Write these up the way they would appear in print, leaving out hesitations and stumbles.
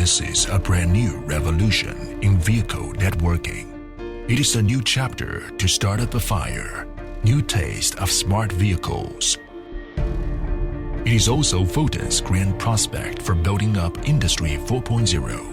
This is a brand new revolution in vehicle networking. It is a new chapter to start up a fire, new taste of smart vehicles. It is also FOTON's grand prospect for building up Industry 4.0.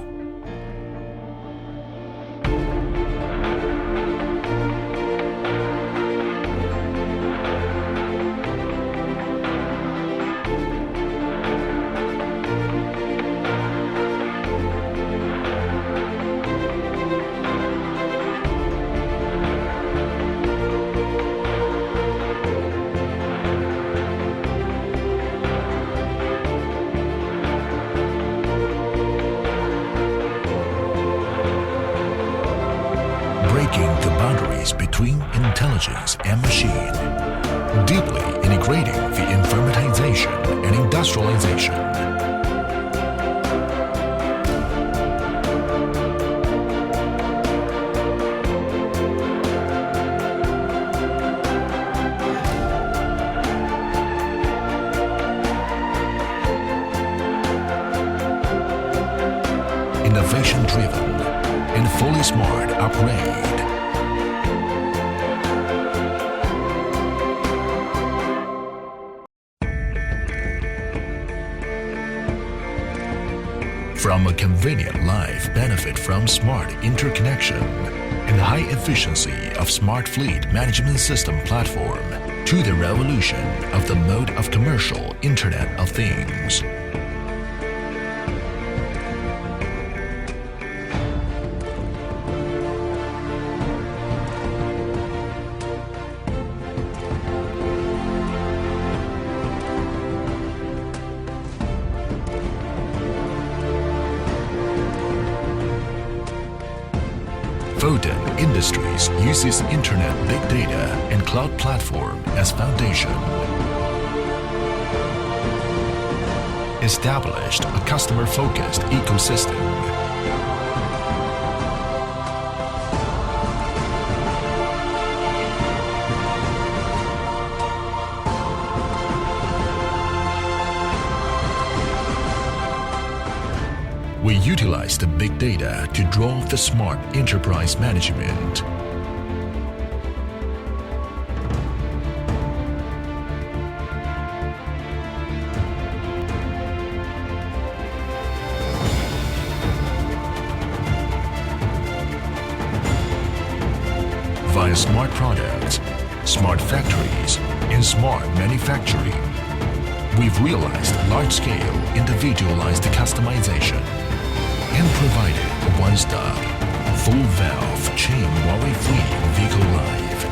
Breaking the boundaries between intelligence and machine, deeply integrating the informatization and industrialization. Innovation-driven and fully smart upgrade. From a convenient life benefit from smart interconnection and high efficiency of smart fleet management system platform to the revolution of the mode of commercial Internet of Things. FOTON Industries uses Internet Big Data and Cloud Platform as foundation. Established a customer-focused ecosystem. We utilize the big data to drive the smart enterprise management. Via smart products, smart factories, and smart manufacturing, we've realized large-scale individualized customization and provided a one-stop, full-valve chain worry-free vehicle life.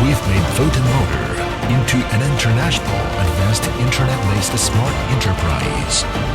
We've made FOTON Motor into an international advanced internet-based smart enterprise.